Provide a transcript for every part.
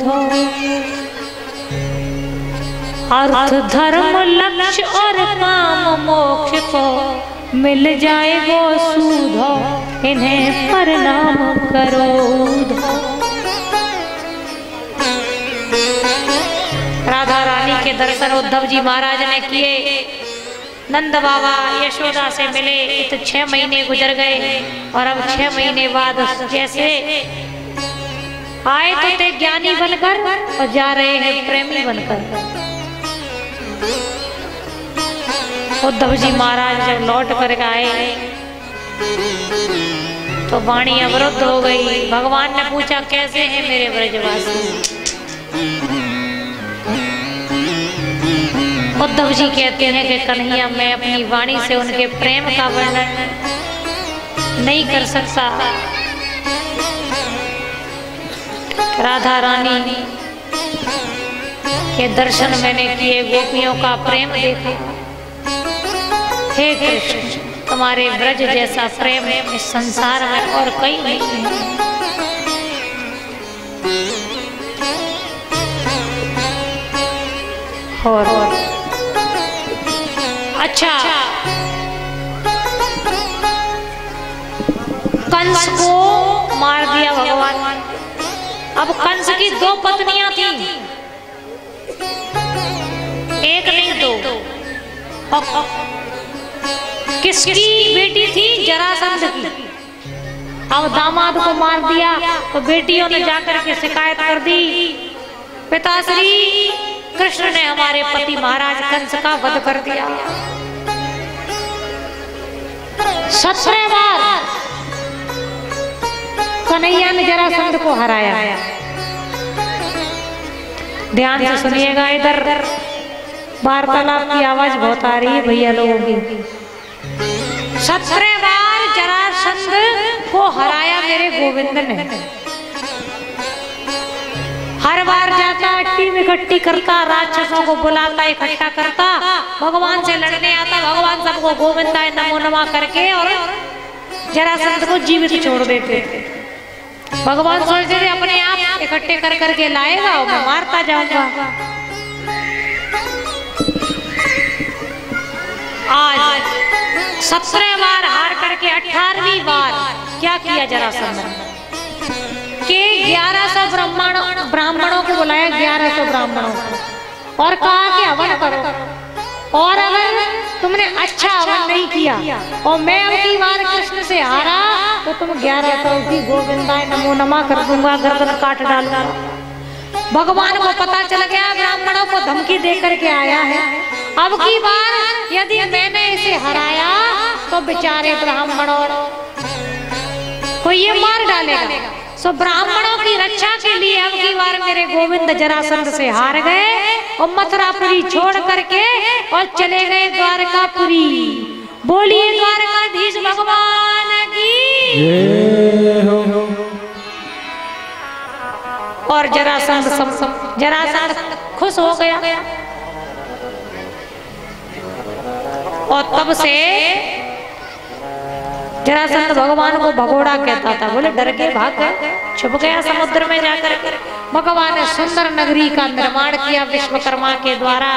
हो। अर्थ धर्म लक्ष्य और काम मोक्ष को मिल जाए वो सूध हो, इन्हें प्रणाम करो उधो। राधा रानी के दर्शन उद्धव जी महाराज ने किए। नंद बाबा यशोदा से मिले तो 6 महीने गुजर गए और अब 6 महीने बाद जैसे आए तो थे ज्ञानी बनकर और जा रहे हैं प्रेमी बनकर। उद्धव जी महाराज जब लौट कर आए तो वाणी अवरुद्ध हो गई। भगवान ने पूछा कैसे हैं मेरे ब्रजवासी। उद्धव जी कहते हैं कि कन्हैया मैं अपनी वाणी से उनके प्रेम का वर्णन नहीं कर सकता। राधा रानी के दर्शन मैंने किए, गोपियों का प्रेम देखा। हे कृष्ण, तुम्हारे ब्रज जैसा प्रेम इस संसार में और कहीं नहीं है। और अच्छा, कंस को मार दिया भगवान। अब कंस की 2 पत्नियां थी, एक नहीं 2। किसकी बेटी थी? जरासंध की। अब दामाद को मार दिया तो बेटियों ने जाकर के शिकायत कर दी, पिताश्री कृष्ण ने हमारे पति महाराज कंस का वध कर दिया। 17 बार कन्हैया ने जरासंध को हराया। ध्यान से सुनिएगा, इधर वार्तालाप की आवाज बहुत आ रही है भैया लोगों की। 17 बार जरासंध को हराया मेरे गोविंद ने। हर बार जाता, टीम इकट्ठी करता, राक्षसों को बुलाता, इकट्ठा करता, भगवान से लड़ने आता। भगवान सबको गोविंदाय नमो नमः करके और जरासंध को जीवित छोड़ देते थे। भगवान सोचते थे अपने आप इकट्ठे कर करके लाएगा और मैं मारता जाऊंगा। आज 17 बार हार करके 18वीं बार क्या किया जरासंध के 1100 ब्राह्मणों को बुलाया, 1100 ब्राह्मणों को, और कहा कि हवन करो, और अगर तुमने अच्छा हवन नहीं किया और मैं अगली बार कृष्ण से हारा तो तुम 1100 की गोविंदाय नमो नमः कर दूंगा, गर्दन काट डालूंगा। भगवान को पता चल गया, ब्राह्मणों को धमकी दे करके आया है। अब की बार यदि मैंने इसे हराया तो बेचारे ब्राह्मणों को ये मार डालेगा। सो ब्राह्मणों की रक्षा के लिए अब की बार मेरे गोविंद जरासंध से हार गए और मथुरापुरी छोड़ करके और चले गए द्वारकापुरी। बोलिए द्वारकाधीश भगवान की। और जरासंध खुश हो गया और तब से जरासंध भगवान को भगोड़ा कहता था। बोले डर के भाग गया, छुप गया समुद्र में जाकर। भगवान ने सुंदर नगरी का निर्माण किया विश्वकर्मा के द्वारा,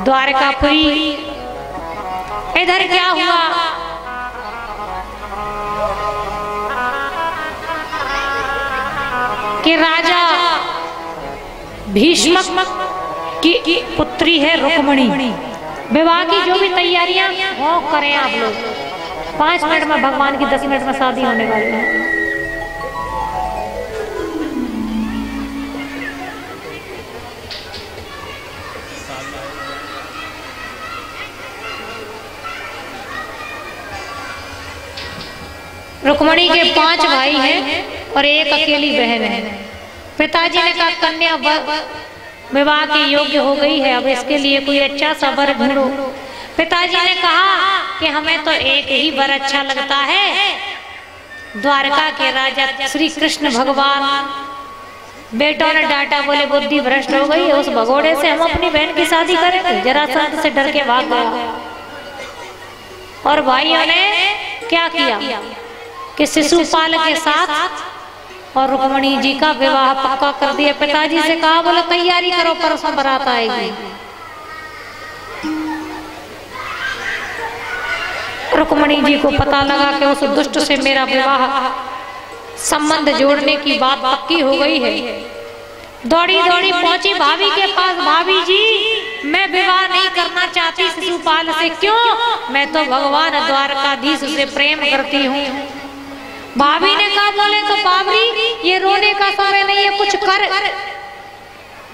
द्वारकापुरी। इधर क्या हुआ, कि राजा भीष्म की पुत्री है रुक्मणी। विवाह की जो भी तैयारियां हो करें आप लोग। 5 मिनट में भगवान की 10 मिनट में शादी होने वाली है। रुक्मणी के 5 भाई हैं और एक अकेली बहन है। पिताजी ने कहा कन्या विवाह के योग्य हो गई है, अब इसके लिए कोई अच्छा सा वर ढूंढो। पिताजी ने कहा कि हमें तो एक ही वर अच्छा लगता है, द्वारका के राजा श्री कृष्ण भगवान। बेटों ने डांटा, बोले बुद्धि भ्रष्ट हो गई है, उस भगोड़े से हम अपनी बहन की शादी करेंगे। जरासंध से डर के भाग गया। और भाइयों ने क्या किया कि शिशुपाल के साथ और रुक्मणी जी का विवाह पक्का कर दिया। पिताजी से कहा, बोले तैयारी करो, परसों बारात आएगी। रुक्मणी जी को पता लगा कि उस दुष्ट से मेरा विवाह संबंध जोड़ने की बात पक्की हो गई है। दौड़ी दौड़ी पहुंची भाभी के पास, भाभी जी मैं विवाह नहीं करना चाहती शिशुपाल से। क्यों? मैं तो भगवान द्वारकाधीश से प्रेम करती हूँ। भाभी ने कहा, बोले तो बाबरी ये रोने का समय नहीं है, कुछ कर।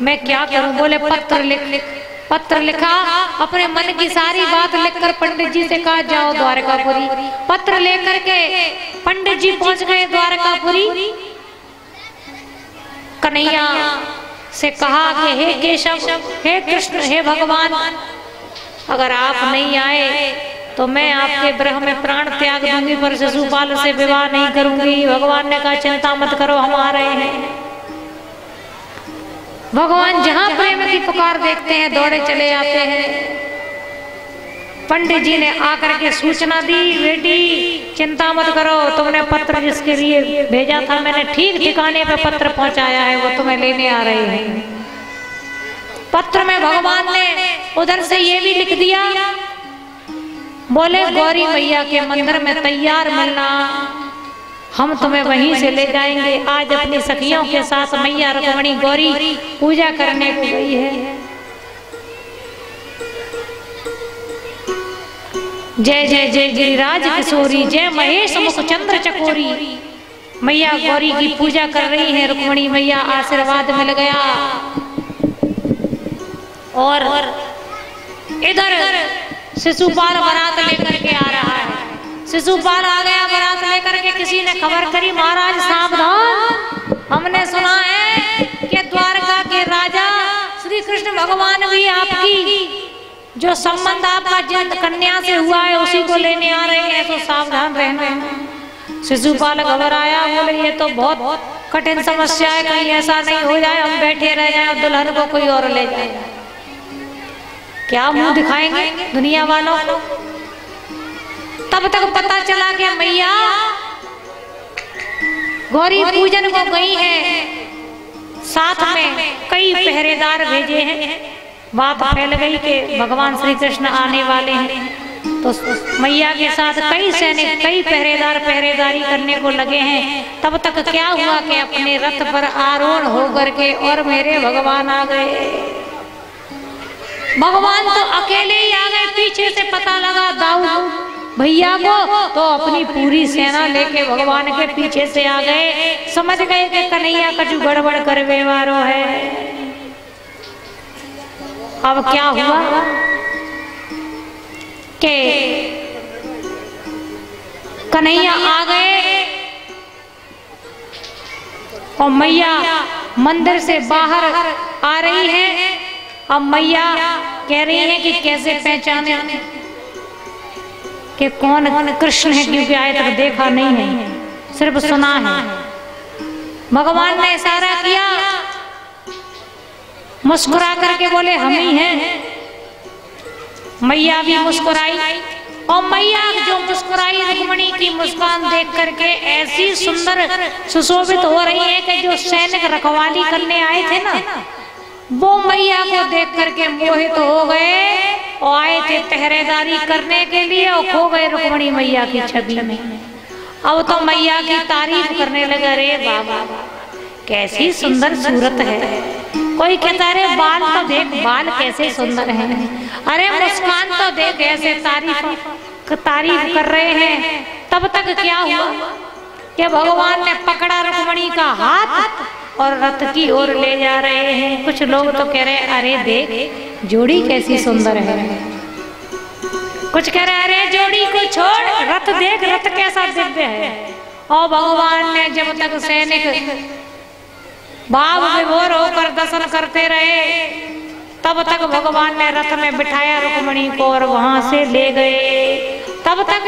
मैं क्या करूं? बोले पत्र लिख। पत्र लिखा, अपने मन की सारी बात लिखकर पंडित जी से कहा, जाओ द्वारकापुरी। पत्र लेकर के पंडित जी पहुंच गए द्वारकापुरी। कन्हैया से कहा कि हे केशव, हे कृष्ण, हे भगवान, अगर आप नहीं आए तो मैं आपके विरह में प्राण त्याग दूंगी, पर शिशुपाल से विवाह नहीं करूंगी। भगवान ने कहा, चिंता मत करो, हम आ रहे हैं। भगवान जहां प्रेम की पुकार देखते हैं दौड़े चले आते हैं। पंडित जी ने आकर के सूचना दी, बेटी चिंता मत करो, तुमने पत्र जिसके लिए भेजा था मैंने ठीक ठिकाने पे पत्र पहुंचाया है, वो तुम्हें लेने आ रहे हैं। पत्र में भगवान ने उधर से ये भी लिख दिया, बोले गौरी मैया के मंदिर में तैयार मिलना, हम तुम्हें वहीं से ले जाएंगे। आज अपनी सखियों के साथ मैया रुक्मणी गौरी पूजा करने को गई है। जय जय जय गिरिराज किशोरी, जय महेश मुख चंद्र चकोरी। मैया गौरी की पूजा कर रही है। रुक्मणी मैया आशीर्वाद मिल गया। और इधर शिशुपाल बारात लेकर के आ रहा है। शिशुपाल आ गया बारात लेकर के। किसी ने खबर करी, महाराज सावधान, हमने सुना है कि द्वारका के राजा श्री कृष्ण भगवान भी आपकी जो संबंध आपका जिन कन्या से हुआ है उसी को लेने आ रहे हैं, तो सावधान रहना। शिशुपाल घबराया, बोले ये तो बहुत कठिन समस्या है, कहीं ऐसा नहीं हो जाए हम बैठे रह जाए और दुल्हन को कोई और ले जाए। क्या मुंह दिखाएंगे दुनिया वालों को? तब तक पता चला कि मैया गौरी पूजन को गई है, साथ में कई पहरेदार भेजे हैं। बात फैल गई कि भगवान श्री कृष्ण आने वाले हैं, तो मैया के साथ कई सैनिक, कई पहरेदार पहरेदारी करने को लगे हैं। तब तक क्या हुआ कि अपने रथ पर आरोहण होकर के और मेरे भगवान आ गए। भगवान तो अकेले ही आ गए। पीछे से पता लगा दाऊ भैया को, तो अपनी पूरी सेना लेके भगवान के पीछे से आ गए। समझ गए कि कन्हैया कछु गड़बड़ कर व्यवहारो है। अब क्या हुआ कि कन्हैया आ गए और मैया मंदिर से बाहर आ रही है। अब मैया कह रही है कि कैसे पहचाने कि कौन कृष्ण है, क्योंकि आज तक देखा नहीं है, सिर्फ सुना है। भगवान ने इशारा किया, मुस्कुरा करके बोले हम ही हैं। मैया भी मुस्कुराई और मैया जो मुस्कुराई, रुक्मणी की मुस्कान देख करके ऐसी सुंदर सुशोभित हो रही है कि जो सैनिक रखवाली करने आए थे ना, वो मैया को देख करके मोहित हो गए और आए थे पहरेदारी करने के लिए और खो गए रुक्मणी मैया की छवि में। अब तो मैया की तारीफ करने लगे, रे बाबा कैसी सुंदर सूरत है। कोई कहता है बाल तो देख, बाल कैसे सुंदर हैं, अरे मुस्कान तो देख, ऐसे तारीफ कर रहे हैं। तब तक क्या हुआ कि भगवान ने पकड़ा रुक्मणी का हाथ और रथ की ओर ले जा रहे हैं। कुछ लोग तो कह रहे अरे देख जोड़ी कैसी सुंदर है, कुछ कह रहे अरे जोड़ी को छोड़, रथ देख, रथ कैसा दिव्य है। और भगवान ने जब तक सैनिक भाव विभोर होकर दर्शन करते रहे, तब तक भगवान ने रथ में बिठाया रुक्मणी को और वहां से ले गए। तब तक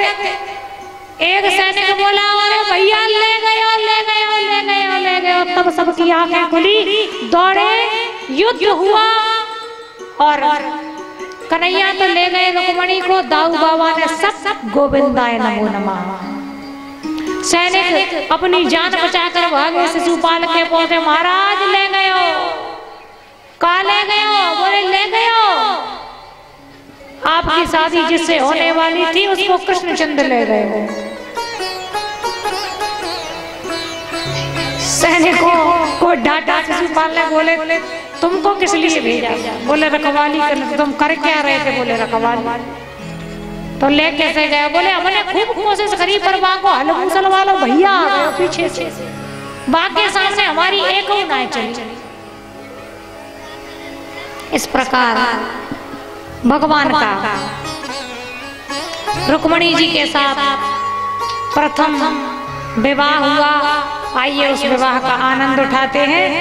एक सैनिक बोला, अरे भैया ले गए, ले गए, ले गए, ले गए। तब सबकी आंखें खुली, दौड़े, युद्ध हुआ और कन्हैया तो ले गए रुक्मणी को। दाऊ बाबा ने सब गोविंदाय नमो नमः, सैनिक अपनी जान बचाकर भागे, शिशुपाल के पहुंचे, महाराज ले गए हो। कहाँ ले गए हो? बोले ले गए हो, आपकी शादी जिससे होने वाली थी उसको कृष्णचंद्र ले गए हो। सैनिकों को डांटा शिशुपाल ने, बोले तुमको किस लिए भेजा? बोले रखवाली करने। तुम कर क्या रहे थे? बोले रखवाली। तो ले कैसे गए? बोले हमने खूब कोशिश करी पर बाँ को हलमुसल वालों भैया आ गए पीछे से, बाकी सामने हमारी एक नाव चली। इस प्रकार भगवान का रुक्मिणी जी के साथ प्रथम विवाह हुआ। आइए उस विवाह का आनंद उठाते हैं।